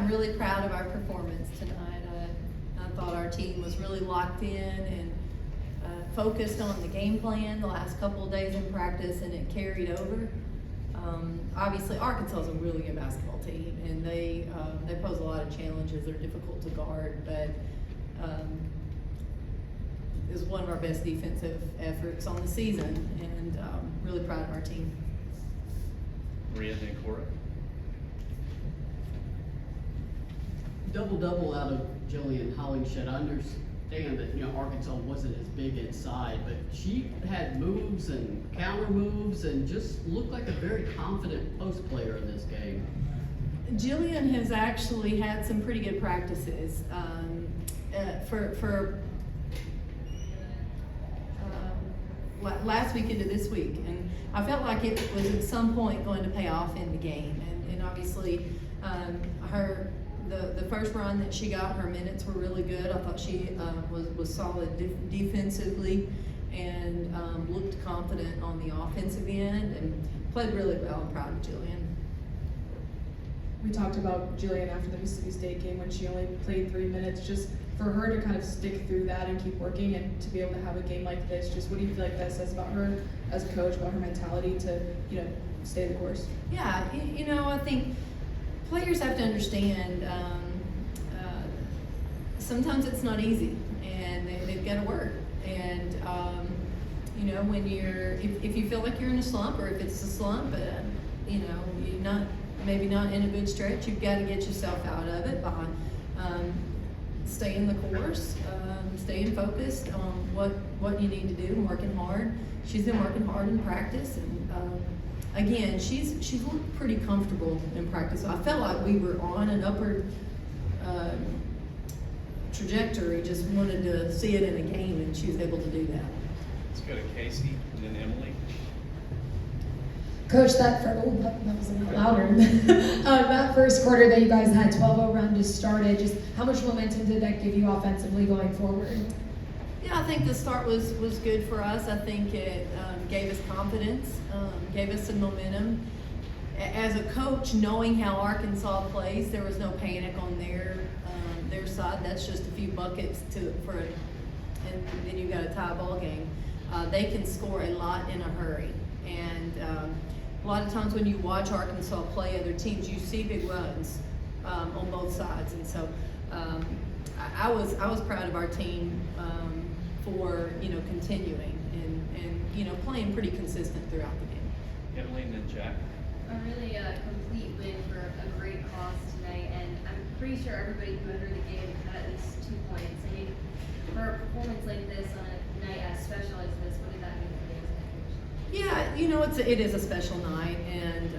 I'm really proud of our performance tonight. I thought our team was really locked in and focused on the game plan the last couple of days in practice, and it carried over. Obviously, Arkansas is a really good basketball team, and they pose a lot of challenges. They're difficult to guard, but it was one of our best defensive efforts on the season, and really proud of our team. Maria, then Cora. Double-double out of Jillian Hollingshed. I understand that, Arkansas wasn't as big inside, but she had moves and counter moves and just looked like a very confident post player in this game. Jillian has actually had some pretty good practices for last week into this week, and I felt like it was at some point going to pay off in the game. And obviously, the first run that she got, her minutes were really good. I thought she was solid defensively and looked confident on the offensive end and played really well. I'm proud of Jillian. We talked about Jillian after the Mississippi State game when she only played 3 minutes. Just for her to kind of stick through that and keep working and to be able to have a game like this, just what do you feel like that says about her as a coach, about her mentality to, stay the course? Yeah, I think players have to understand sometimes it's not easy, and they've got to work. And when if you feel like you're in a slump, or if it's a slump, you're maybe not in a good stretch, you've got to get yourself out of it by staying the course, staying focused on what you need to do, and working hard. She's been working hard in practice, and again, she's looked pretty comfortable in practice. I felt like we were on an upward trajectory, just wanted to see it in a game, and she was able to do that. Let's go to Casey and then Emily. Coach, that was a little louder. That first quarter that you guys had 12-0 run just started, just how much momentum did that give you offensively going forward? Yeah, I think the start was good for us. I think it gave us confidence, gave us some momentum. As a coach, knowing how Arkansas plays, there was no panic on their side. That's just a few buckets and then you got a tie ball game. They can score a lot in a hurry, and a lot of times when you watch Arkansas play other teams, you see big runs on both sides, and so I was proud of our team for continuing and playing pretty consistent throughout the game. Emily and then Jack. A really complete win for a great cause tonight, and I'm pretty sure everybody who entered the game had at least 2 points. I mean, for a performance like this on a night as special as this, what did that mean for you as a head coach? Yeah, it is a special night, and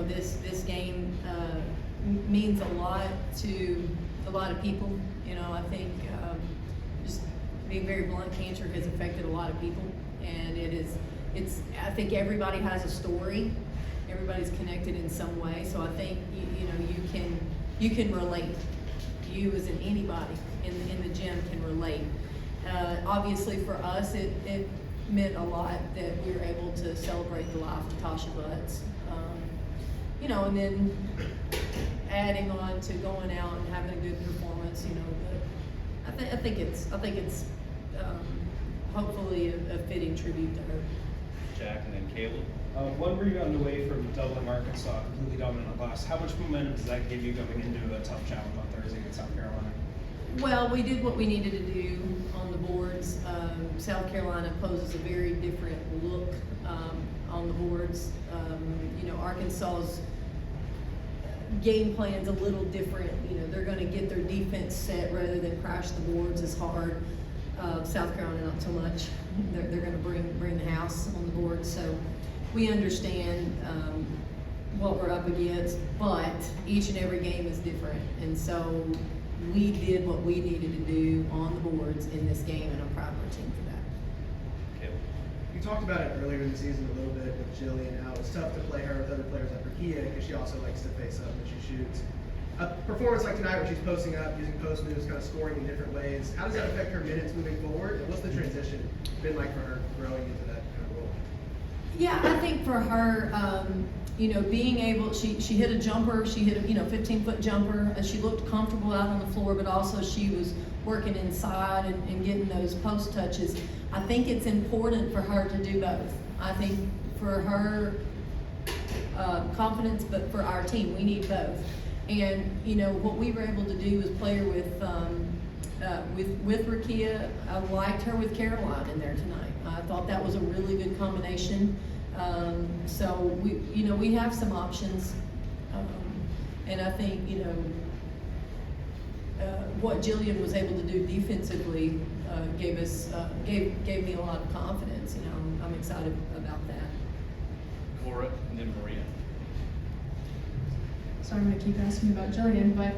this game means a lot to a lot of people. I think just being very blunt, cancer has affected a lot of people, and I think everybody has a story. Everybody's connected in some way, so I think you can relate. You as in anybody in the gym can relate. Obviously for us, it meant a lot that we were able to celebrate the life of Tasha Butts. And then adding on to going out and having a good performance. I think it's hopefully a fitting tribute to her. Jack and then Caleb. One rebound away from doubling Arkansas, completely dominant glass. How much momentum does that give you going into a tough challenge on Thursday against South Carolina? Well, we did what we needed to do on the boards. South Carolina poses a very different look on the boards. Arkansas's game plan's a little different. They're going to get their defense set rather than crash the boards as hard. South Carolina, not so much. They're going to bring the house on the board. So we understand what we're up against, but each and every game is different. And so we did what we needed to do on the boards in this game, and I'm proud of our team for that. Caleb. You talked about it earlier in the season a little bit with Jillian, how it's tough to play her with other players like Rakia because she also likes to face up when she shoots. A performance like tonight where she's posting up, using post moves, kind of scoring in different ways, how does that affect her minutes moving forward? And what's the transition been like for her growing into that kind of role? Yeah, I think for her, being able, she hit a jumper, she hit a 15-foot jumper, and she looked comfortable out on the floor, but also she was working inside and getting those post touches. I think it's important for her to do both. I think for her confidence, but for our team, we need both. And what we were able to do was play her with Rakia. I liked her with Caroline in there tonight. I thought that was a really good combination. So we have some options, and I think what Jillian was able to do defensively gave me a lot of confidence. I'm excited about that. Laura, and then Maria. So I'm going to keep asking about Jillian, but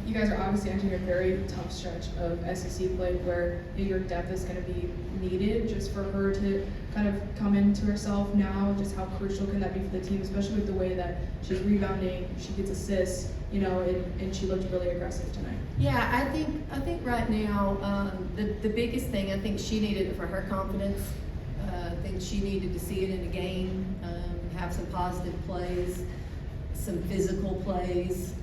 you guys are obviously entering a very tough stretch of SEC play where your depth is going to be needed. Just for her to kind of come into herself now, just how crucial can that be for the team, especially with the way that she's rebounding, she gets assists, and she looked really aggressive tonight. Yeah, I think right now the biggest thing, I think she needed it for her confidence. I think she needed to see it in a game, have some positive plays, some physical plays,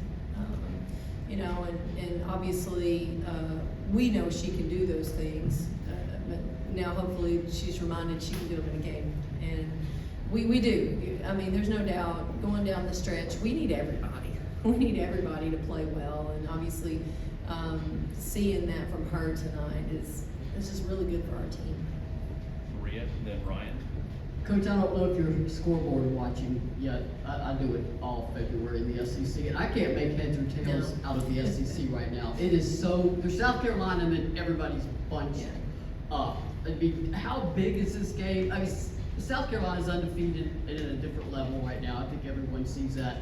and obviously we know she can do those things, but now hopefully she's reminded she can do them in a game, and we do. I mean, there's no doubt going down the stretch, we need everybody. We need everybody to play well, and obviously seeing that from her tonight is just really good for our team. Maria, and then Ryan. Coach, I don't know if you're scoreboard watching yet. I do it all February in the SEC, and I can't make heads or tails out of the SEC right now. It is so, there's South Carolina and then everybody's bunched up. I mean, how big is this game? I mean, South Carolina's undefeated and at a different level right now. I think everyone sees that.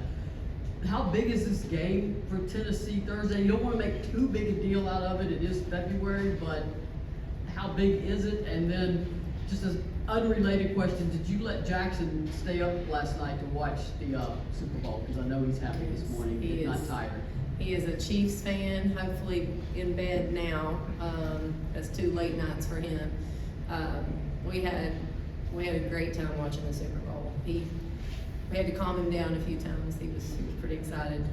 How big is this game for Tennessee Thursday? You don't want to make too big a deal out of it. It is February, but how big is it? And then just as unrelated question, did you let Jackson stay up last night to watch the Super Bowl? Because I know he's happy this morning. He's not tired. He is a Chiefs fan, hopefully in bed now. That's 2 late nights for him. We had a great time watching the Super Bowl. We had to calm him down a few times. He was pretty excited.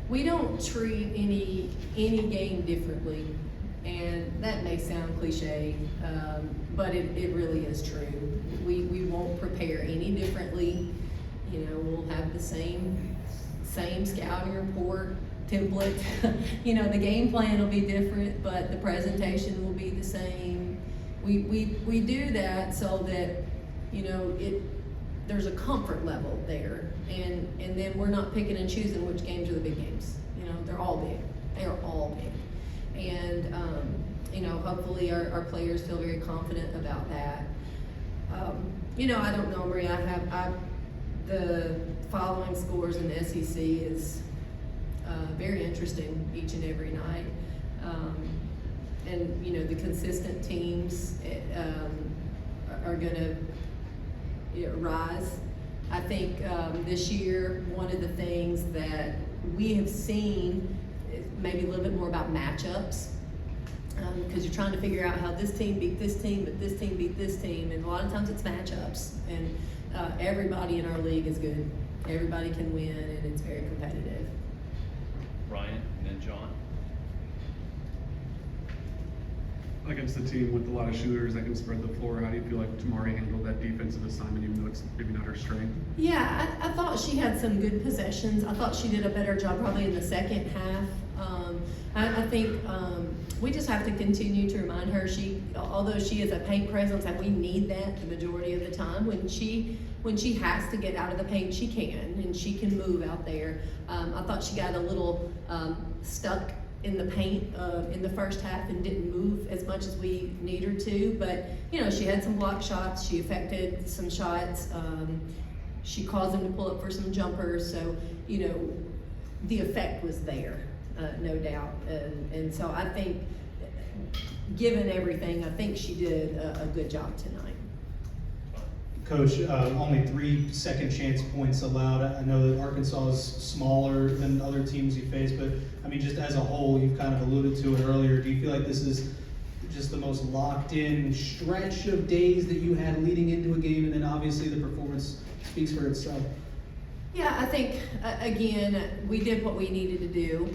We don't treat any game differently. And that may sound cliche, but it really is true. We won't prepare any differently. We'll have the same scouting report template. The game plan will be different, but the presentation will be the same. We do that so that there's a comfort level there, and then we're not picking and choosing which games are the big games. They're all big. They are all big. And, hopefully our players feel very confident about that. I don't know, Maria, the following scores in the SEC is very interesting each and every night. And, the consistent teams are gonna rise. I think this year, one of the things that we have seen maybe a little bit more about matchups, because you're trying to figure out how this team beat this team, but this team beat this team, and a lot of times it's matchups, and everybody in our league is good. Everybody can win, and it's very competitive. Ryan, and then John. Against the team with a lot of shooters that can spread the floor, how do you feel like Tamari handled that defensive assignment, even though it's maybe not her strength? Yeah, I thought she had some good possessions. I thought she did a better job probably in the second half. I think we just have to continue to remind her, although she is a paint presence, and we need that the majority of the time, when she has to get out of the paint, she can, and she can move out there. I thought she got a little stuck in the paint in the first half and didn't move as much as we need her to, but she had some block shots, she affected some shots, she caused them to pull up for some jumpers, so the effect was there, no doubt, and so I think given everything, I think she did a good job tonight. Coach, only 3 second chance points allowed. I know that Arkansas is smaller than other teams you face, but I mean, just as a whole, you've kind of alluded to it earlier. Do you feel like this is just the most locked in stretch of days that you had leading into a game, and then obviously the performance speaks for itself. Yeah, I think, again, we did what we needed to do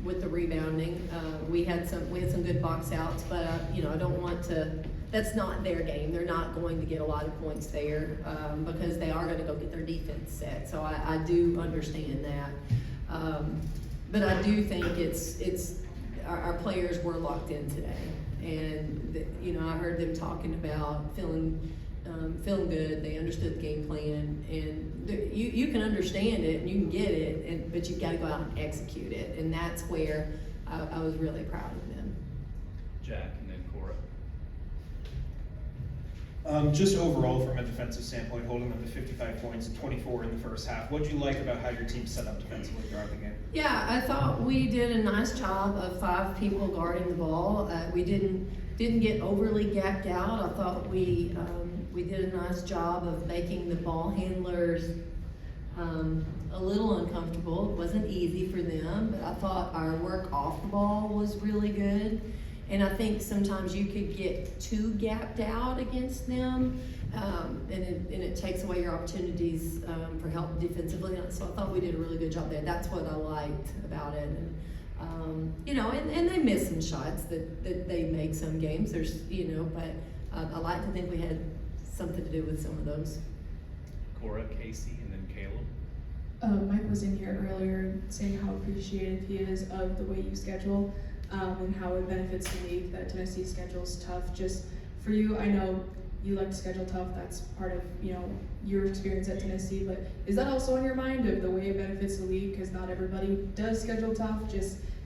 with the rebounding. We had some good box outs, but I don't want to. That's not their game. They're not going to get a lot of points there because they are going to go get their defense set. So I do understand that, but I do think it's our players were locked in today, and I heard them talking about feeling good. They understood the game plan, and you can understand it and you can get it, but you've got to go out and execute it, and that's where I was really proud of them. Jack, and then Cora. Just overall, from a defensive standpoint, holding them to 55 points and 24 in the first half, what do you like about how your team set up defensively throughout the game? Yeah, I thought we did a nice job of 5 people guarding the ball. We didn't get overly gapped out. I thought we did a nice job of making the ball handlers a little uncomfortable. It wasn't easy for them, but I thought our work off the ball was really good. And I think sometimes you could get too gapped out against them, and it takes away your opportunities for help defensively. So I thought we did a really good job there. That's what I liked about it. And, and they missed some shots that they make some games. There's, but I like to think we had something to do with some of those. Cora, Casey, and then Caleb. Mike was in here earlier saying how appreciative he is of the way you schedule and how it benefits the league that Tennessee's schedule is tough. Just for you, I know you like to schedule tough. That's part of your experience at Tennessee. But is that also on your mind of the way it benefits the league? Because not everybody does schedule tough.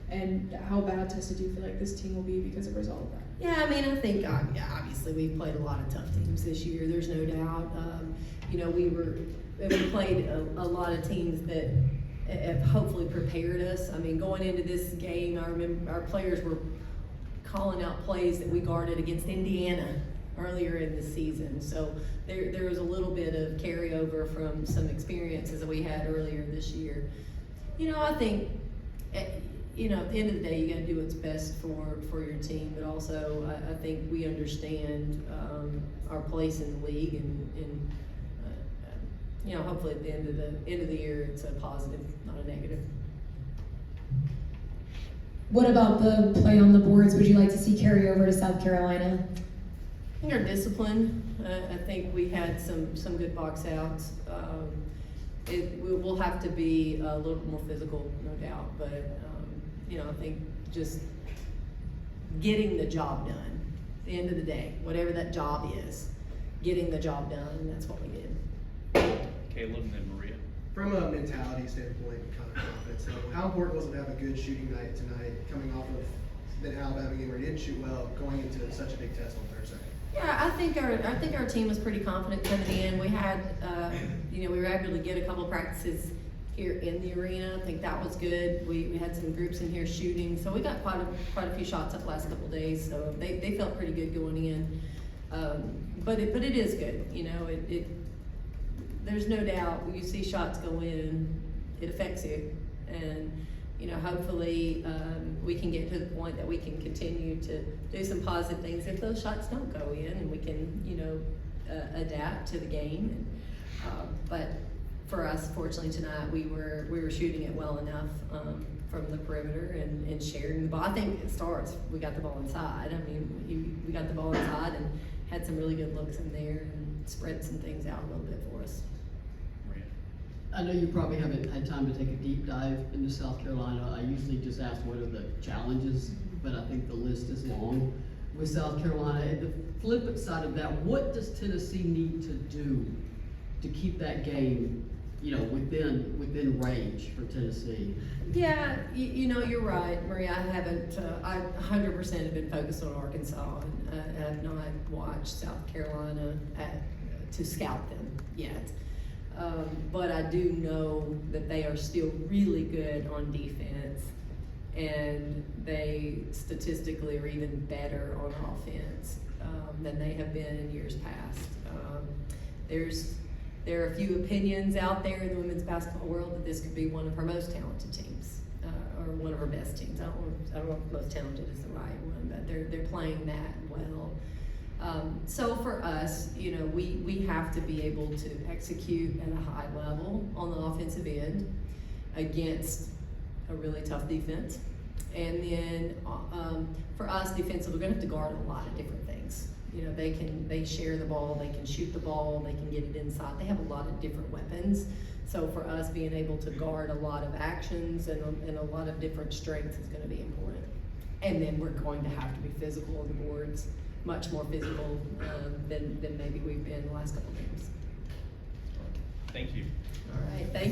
And how bad do you feel like this team will be because of a result of that? Yeah, I mean, I think obviously we've played a lot of tough teams this year. There's no doubt. We played a lot of teams that have hopefully prepared us. I mean, going into this game, I remember our players were calling out plays that we guarded against Indiana earlier in the season. So there was a little bit of carryover from some experiences that we had earlier this year. I think. At the end of the day, you got to do what's best for your team, but also I think we understand our place in the league, and hopefully at the end of the year, it's a positive, not a negative. What about the play on the boards? Would you like to see carry over to South Carolina? I think our discipline. I think we had some good box outs. We'll have to be a little more physical, no doubt, but. I think just getting the job done. At the end of the day, whatever that job is, getting the job done, and that's what we did. Caleb, and then Maria. From a mentality standpoint, kind of confidence. So how important was it to have a good shooting night tonight, coming off of the Alabama game where you didn't shoot well, going into such a big test on Thursday? Yeah, I think our team was pretty confident coming in. We had, we were able to get a couple practices here in the arena. I think that was good. We had some groups in here shooting, so we got quite a few shots up the last couple of days. So they felt pretty good going in. But it is good. There's no doubt when you see shots go in, it affects you, and hopefully we can get to the point that we can continue to do some positive things if those shots don't go in, and we can adapt to the game. But for us, fortunately tonight, we were shooting it well enough from the perimeter and sharing the ball. I think it starts. We got the ball inside. I mean, we got the ball inside and had some really good looks in there and spread some things out a little bit for us. Maria. I know you probably haven't had time to take a deep dive into South Carolina. I usually just ask what are the challenges, but I think the list is long with South Carolina. And the flip side of that, what does Tennessee need to do to keep that game, within range for Tennessee? Yeah, you're right, Maria. I 100% have been focused on Arkansas, and I have not watched South Carolina to scout them yet. But I do know that they are still really good on defense, and they statistically are even better on offense than they have been in years past. There are a few opinions out there in the women's basketball world that this could be one of her most talented teams. or one of our best teams. I don't know if most talented is the right one, but they're playing that well. So for us, you know, we have to be able to execute at a high level on the offensive end against a really tough defense. And then for us defensively, we're gonna have to guard a lot of different things. You know, they share the ball, they can shoot the ball, they can get it inside. They have a lot of different weapons. So for us, being able to guard a lot of actions and a lot of different strengths is gonna be important. And then we're going to have to be physical on the boards, much more physical than maybe we've been the last couple of games. Thank you. All right, thank you.